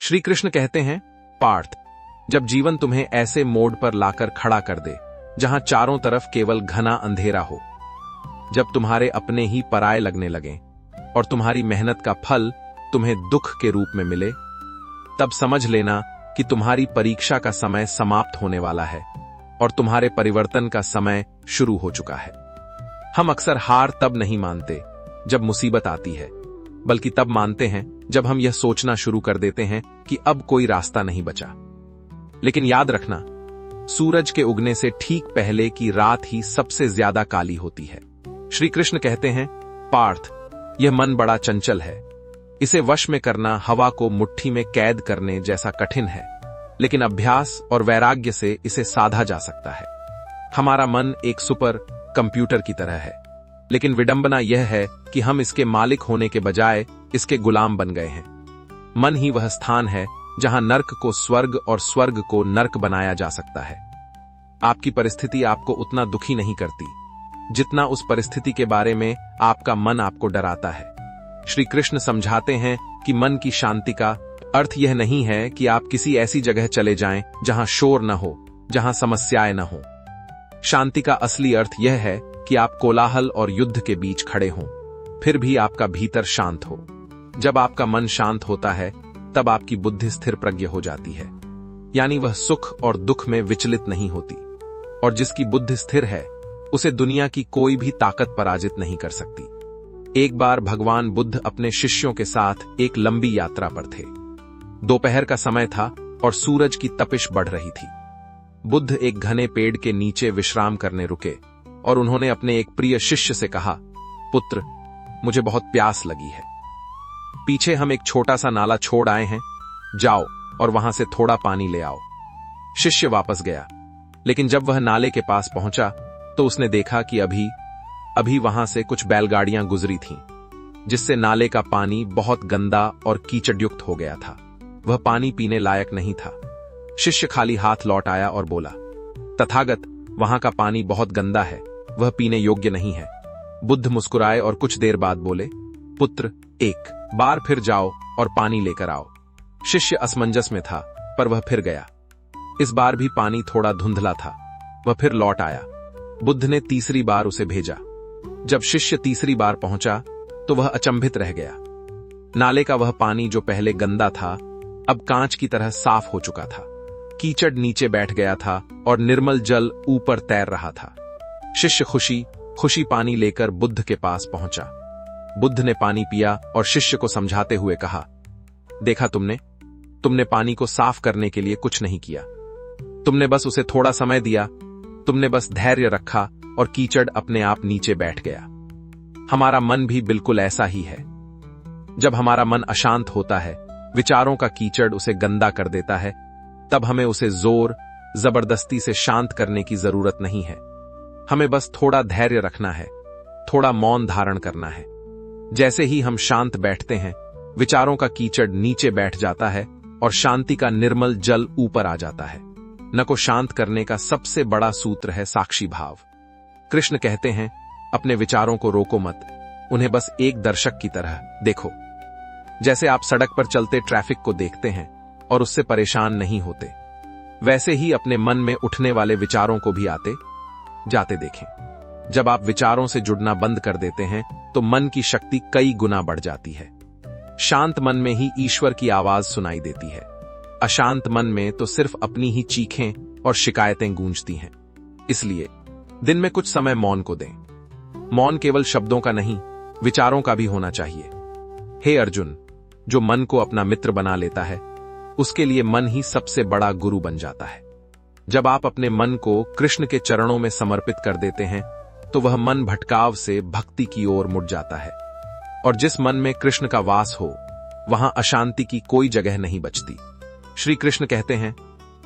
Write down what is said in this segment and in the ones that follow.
श्री कृष्ण कहते हैं, पार्थ, जब जीवन तुम्हें ऐसे मोड़ पर लाकर खड़ा कर दे जहां चारों तरफ केवल घना अंधेरा हो, जब तुम्हारे अपने ही पराये लगने लगें और तुम्हारी मेहनत का फल तुम्हें दुख के रूप में मिले, तब समझ लेना कि तुम्हारी परीक्षा का समय समाप्त होने वाला है और तुम्हारे परिवर्तन का समय शुरू हो चुका है। हम अक्सर हार तब नहीं मानते जब मुसीबत आती है, बल्कि तब मानते हैं जब हम यह सोचना शुरू कर देते हैं कि अब कोई रास्ता नहीं बचा। लेकिन याद रखना, सूरज के उगने से ठीक पहले की रात ही सबसे ज्यादा काली होती है। श्री कृष्ण कहते हैं, पार्थ, यह मन बड़ा चंचल है। इसे वश में करना हवा को मुट्ठी में कैद करने जैसा कठिन है, लेकिन अभ्यास और वैराग्य से इसे साधा जा सकता है। हमारा मन एक सुपर कंप्यूटर की तरह है, लेकिन विडंबना यह है कि हम इसके मालिक होने के बजाय इसके गुलाम बन गए हैं। मन ही वह स्थान है जहां नर्क को स्वर्ग और स्वर्ग को नर्क बनाया जा सकता है। आपकी परिस्थिति आपको उतना दुखी नहीं करती जितना उस परिस्थिति के बारे में आपका मन आपको डराता है। श्री कृष्ण समझाते हैं कि मन की शांति का अर्थ यह नहीं है कि आप किसी ऐसी जगह चले जाएं जहां शोर न हो, जहां समस्याएं न हो। शांति का असली अर्थ यह है कि आप कोलाहल और युद्ध के बीच खड़े हों, फिर भी आपका भीतर शांत हो। जब आपका मन शांत होता है, तब आपकी बुद्धि स्थिर प्रज्ञ हो जाती है, यानी वह सुख और दुख में विचलित नहीं होती। और जिसकी बुद्धि स्थिर है, उसे दुनिया की कोई भी ताकत पराजित नहीं कर सकती। एक बार भगवान बुद्ध अपने शिष्यों के साथ एक लंबी यात्रा पर थे। दोपहर का समय था और सूरज की तपिश बढ़ रही थी। बुद्ध एक घने पेड़ के नीचे विश्राम करने रुके और उन्होंने अपने एक प्रिय शिष्य से कहा, पुत्र, मुझे बहुत प्यास लगी है। पीछे हम एक छोटा सा नाला छोड़ आए हैं, जाओ और वहां से थोड़ा पानी ले आओ। शिष्य वापस गया, लेकिन जब वह नाले के पास पहुंचा तो उसने देखा कि अभी वहां से कुछ बैलगाड़ियां गुजरी थीं, जिससे नाले का पानी बहुत गंदा और कीचड़युक्त हो गया था। वह पानी पीने लायक नहीं था। शिष्य खाली हाथ लौट आया और बोला, तथागत, वहां का पानी बहुत गंदा है, वह पीने योग्य नहीं है। बुद्ध मुस्कुराए और कुछ देर बाद बोले, पुत्र, एक बार फिर जाओ और पानी लेकर आओ। शिष्य असमंजस में था, पर वह फिर गया। इस बार भी पानी थोड़ा धुंधला था। वह फिर लौट आया। बुद्ध ने तीसरी बार उसे भेजा। जब शिष्य तीसरी बार पहुंचा तो वह अचंभित रह गया। नाले का वह पानी जो पहले गंदा था, अब कांच की तरह साफ हो चुका था। कीचड़ नीचे बैठ गया था और निर्मल जल ऊपर तैर रहा था। शिष्य खुशी खुशी पानी लेकर बुद्ध के पास पहुंचा। बुद्ध ने पानी पिया और शिष्य को समझाते हुए कहा, देखा तुमने पानी को साफ करने के लिए कुछ नहीं किया। तुमने बस उसे थोड़ा समय दिया, तुमने बस धैर्य रखा और कीचड़ अपने आप नीचे बैठ गया। हमारा मन भी बिल्कुल ऐसा ही है। जब हमारा मन अशांत होता है, विचारों का कीचड़ उसे गंदा कर देता है, तब हमें उसे जोर जबरदस्ती से शांत करने की जरूरत नहीं है। हमें बस थोड़ा धैर्य रखना है, थोड़ा मौन धारण करना है। जैसे ही हम शांत बैठते हैं, विचारों का कीचड़ नीचे बैठ जाता है और शांति का निर्मल जल ऊपर आ जाता है। न को शांत करने का सबसे बड़ा सूत्र है साक्षी भाव। कृष्ण कहते हैं, अपने विचारों को रोको मत, उन्हें बस एक दर्शक की तरह देखो। जैसे आप सड़क पर चलते ट्रैफिक को देखते हैं और उससे परेशान नहीं होते, वैसे ही अपने मन में उठने वाले विचारों को भी आते जाते देखें। जब आप विचारों से जुड़ना बंद कर देते हैं तो मन की शक्ति कई गुना बढ़ जाती है। शांत मन में ही ईश्वर की आवाज सुनाई देती है। अशांत मन में तो सिर्फ अपनी ही चीखें और शिकायतें गूंजती हैं। इसलिए दिन में कुछ समय मौन को दें। मौन केवल शब्दों का नहीं, विचारों का भी होना चाहिए। हे अर्जुन, जो मन को अपना मित्र बना लेता है, उसके लिए मन ही सबसे बड़ा गुरु बन जाता है। जब आप अपने मन को कृष्ण के चरणों में समर्पित कर देते हैं, तो वह मन भटकाव से भक्ति की ओर मुड़ जाता है। और जिस मन में कृष्ण का वास हो, वहां अशांति की कोई जगह नहीं बचती। श्री कृष्ण कहते हैं,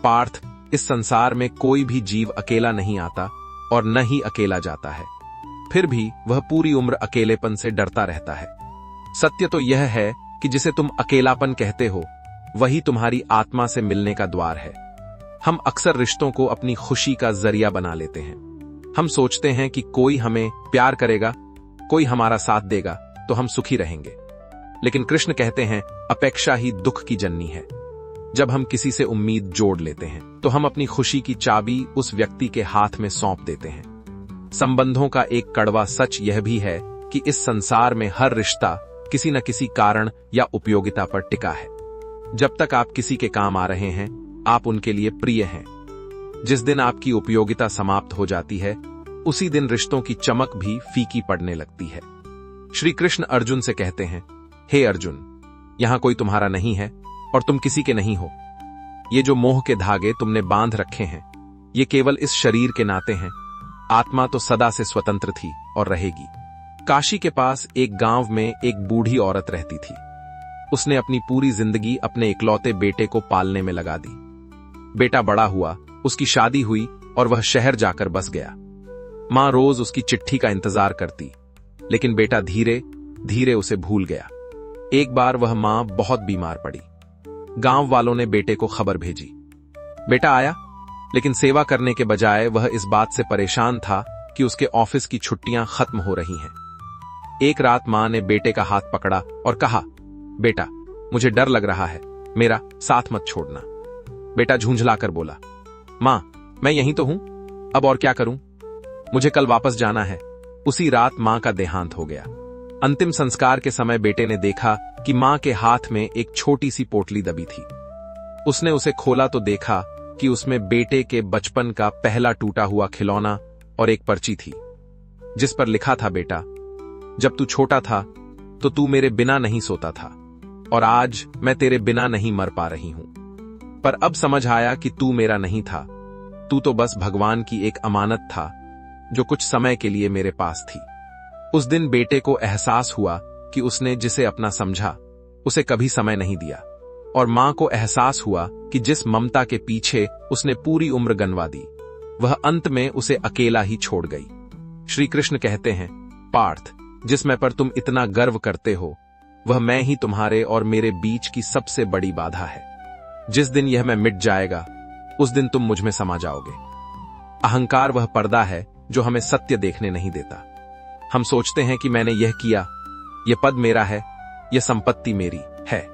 पार्थ, इस संसार में कोई भी जीव अकेला नहीं आता और न ही अकेला जाता है। फिर भी वह पूरी उम्र अकेलेपन से डरता रहता है। सत्य तो यह है कि जिसे तुम अकेलापन कहते हो, वही तुम्हारी आत्मा से मिलने का द्वार है। हम अक्सर रिश्तों को अपनी खुशी का जरिया बना लेते हैं। हम सोचते हैं कि कोई हमें प्यार करेगा, कोई हमारा साथ देगा तो हम सुखी रहेंगे। लेकिन कृष्ण कहते हैं, अपेक्षा ही दुख की जननी है। जब हम किसी से उम्मीद जोड़ लेते हैं तो हम अपनी खुशी की चाबी उस व्यक्ति के हाथ में सौंप देते हैं। संबंधों का एक कड़वा सच यह भी है कि इस संसार में हर रिश्ता किसी न किसी कारण या उपयोगिता पर टिका है। जब तक आप किसी के काम आ रहे हैं, आप उनके लिए प्रिय हैं। जिस दिन आपकी उपयोगिता समाप्त हो जाती है, उसी दिन रिश्तों की चमक भी फीकी पड़ने लगती है। श्री कृष्ण अर्जुन से कहते हैं, हे अर्जुन, यहां कोई तुम्हारा नहीं है और तुम किसी के नहीं हो। ये जो मोह के धागे तुमने बांध रखे हैं, ये केवल इस शरीर के नाते हैं। आत्मा तो सदा से स्वतंत्र थी और रहेगी। काशी के पास एक गांव में एक बूढ़ी औरत रहती थी। उसने अपनी पूरी जिंदगी अपने इकलौते बेटे को पालने में लगा दी। बेटा बड़ा हुआ, उसकी शादी हुई और वह शहर जाकर बस गया। मां रोज उसकी चिट्ठी का इंतजार करती, लेकिन बेटा धीरे धीरे उसे भूल गया। एक बार वह मां बहुत बीमार पड़ी। गांव वालों ने बेटे को खबर भेजी। बेटा आया, लेकिन सेवा करने के बजाय वह इस बात से परेशान था कि उसके ऑफिस की छुट्टियां खत्म हो रही हैं। एक रात मां ने बेटे का हाथ पकड़ा और कहा, बेटा, मुझे डर लग रहा है, मेरा साथ मत छोड़ना। बेटा झुंझलाकर बोला, मां, मैं यहीं तो हूं, अब और क्या करूं? मुझे कल वापस जाना है। उसी रात मां का देहांत हो गया। अंतिम संस्कार के समय बेटे ने देखा कि मां के हाथ में एक छोटी सी पोटली दबी थी। उसने उसे खोला तो देखा कि उसमें बेटे के बचपन का पहला टूटा हुआ खिलौना और एक पर्ची थी, जिस पर लिखा था, बेटा, जब तू छोटा था तो तू मेरे बिना नहीं सोता था और आज मैं तेरे बिना नहीं मर पा रही हूं। पर अब समझ आया कि तू मेरा नहीं था, तू तो बस भगवान की एक अमानत था जो कुछ समय के लिए मेरे पास थी। उस दिन बेटे को एहसास हुआ कि उसने जिसे अपना समझा उसे कभी समय नहीं दिया, और मां को एहसास हुआ कि जिस ममता के पीछे उसने पूरी उम्र गंवा दी, वह अंत में उसे अकेला ही छोड़ गई। श्री कृष्ण कहते हैं, पार्थ, जिसमें पर तुम इतना गर्व करते हो, वह मैं ही तुम्हारे और मेरे बीच की सबसे बड़ी बाधा है। जिस दिन यह मैं मिट जाएगा, उस दिन तुम मुझ में समा जाओगे। अहंकार वह पर्दा है जो हमें सत्य देखने नहीं देता। हम सोचते हैं कि मैंने यह किया, यह पद मेरा है, यह संपत्ति मेरी है।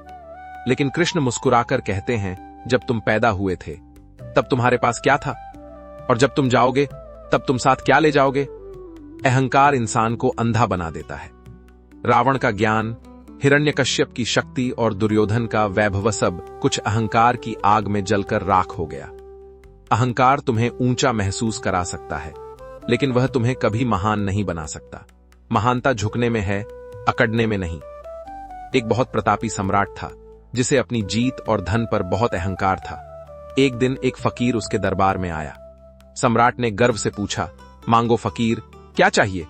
लेकिन कृष्ण मुस्कुराकर कहते हैं, जब तुम पैदा हुए थे तब तुम्हारे पास क्या था, और जब तुम जाओगे तब तुम साथ क्या ले जाओगे? अहंकार इंसान को अंधा बना देता है। रावण का ज्ञान, हिरण्यकश्यप की शक्ति और दुर्योधन का वैभव सब कुछ अहंकार की आग में जलकर राख हो गया। अहंकार तुम्हें ऊंचा महसूस करा सकता है, लेकिन वह तुम्हें कभी महान नहीं बना सकता। महानता झुकने में है, अकड़ने में नहीं। एक बहुत प्रतापी सम्राट था जिसे अपनी जीत और धन पर बहुत अहंकार था। एक दिन एक फकीर उसके दरबार में आया। सम्राट ने गर्व से पूछा, मांगो फकीर, क्या चाहिए?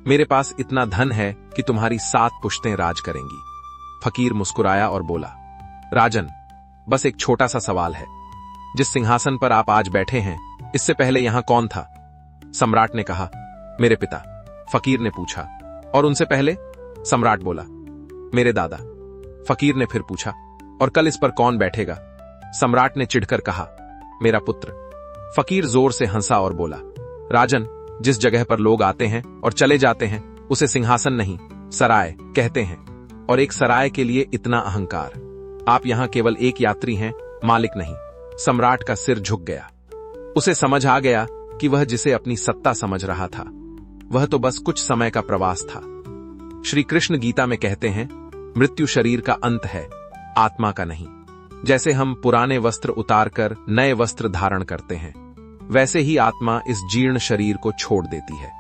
मेरे पास इतना धन है कि तुम्हारी 7 पुश्तें राज करेंगी। फकीर मुस्कुराया और बोला, राजन, बस एक छोटा सा सवाल है। जिस सिंहासन पर आप आज बैठे हैं, इससे पहले यहां कौन था? सम्राट ने कहा, मेरे पिता। फकीर ने पूछा, और उनसे पहले? सम्राट बोला, मेरे दादा। फकीर ने फिर पूछा, और कल इस पर कौन बैठेगा? सम्राट ने चिढ़कर कहा, मेरा पुत्र। फकीर जोर से हंसा और बोला, राजन, जिस जगह पर लोग आते हैं और चले जाते हैं उसे सिंहासन नहीं, सराय कहते हैं, और एक सराय के लिए इतना अहंकार। आप यहां केवल एक यात्री हैं, मालिक नहीं। सम्राट का सिर झुक गया। उसे समझ आ गया कि वह जिसे अपनी सत्ता समझ रहा था, वह तो बस कुछ समय का प्रवास था। श्री कृष्ण गीता में कहते हैं, मृत्यु शरीर का अंत है, आत्मा का नहीं। जैसे हम पुराने वस्त्र उतारकर नए वस्त्र धारण करते हैं, वैसे ही आत्मा इस जीर्ण शरीर को छोड़ देती है।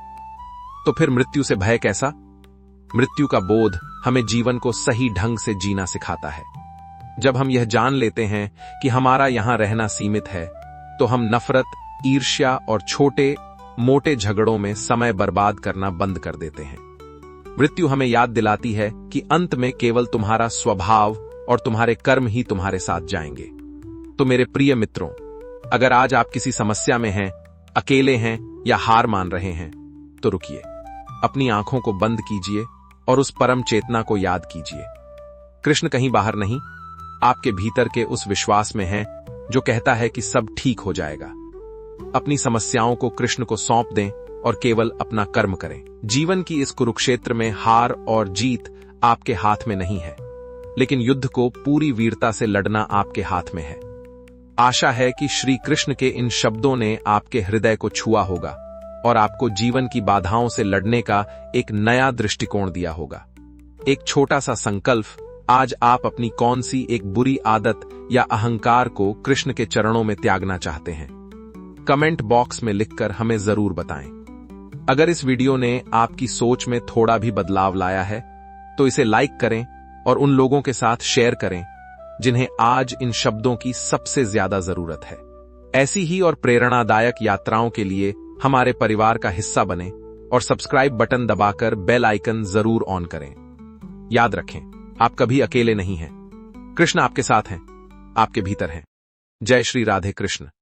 तो फिर मृत्यु से भय कैसा? मृत्यु का बोध हमें जीवन को सही ढंग से जीना सिखाता है। जब हम यह जान लेते हैं कि हमारा यहां रहना सीमित है, तो हम नफरत, ईर्ष्या और छोटे मोटे झगड़ों में समय बर्बाद करना बंद कर देते हैं। मृत्यु हमें याद दिलाती है कि अंत में केवल तुम्हारा स्वभाव और तुम्हारे कर्म ही तुम्हारे साथ जाएंगे। तो मेरे प्रिय मित्रों, अगर आज आप किसी समस्या में हैं, अकेले हैं या हार मान रहे हैं, तो रुकिए, अपनी आंखों को बंद कीजिए और उस परम चेतना को याद कीजिए। कृष्ण कहीं बाहर नहीं, आपके भीतर के उस विश्वास में है जो कहता है कि सब ठीक हो जाएगा। अपनी समस्याओं को कृष्ण को सौंप दें और केवल अपना कर्म करें। जीवन की इस कुरुक्षेत्र में हार और जीत आपके हाथ में नहीं है। लेकिन युद्ध को पूरी वीरता से लड़ना आपके हाथ में है। आशा है कि श्री कृष्ण के इन शब्दों ने आपके हृदय को छुआ होगा और आपको जीवन की बाधाओं से लड़ने का एक नया दृष्टिकोण दिया होगा। एक छोटा सा संकल्प, आज आप अपनी कौन सी एक बुरी आदत या अहंकार को कृष्ण के चरणों में त्यागना चाहते हैं? कमेंट बॉक्स में लिखकर हमें जरूर बताएं। अगर इस वीडियो ने आपकी सोच में थोड़ा भी बदलाव लाया है तो इसे लाइक करें और उन लोगों के साथ शेयर करें जिन्हें आज इन शब्दों की सबसे ज्यादा जरूरत है। ऐसी ही और प्रेरणादायक यात्राओं के लिए हमारे परिवार का हिस्सा बनें और सब्सक्राइब बटन दबाकर बेल आइकन जरूर ऑन करें। याद रखें, आप कभी अकेले नहीं हैं। कृष्ण आपके साथ हैं, आपके भीतर हैं। जय श्री राधे कृष्ण।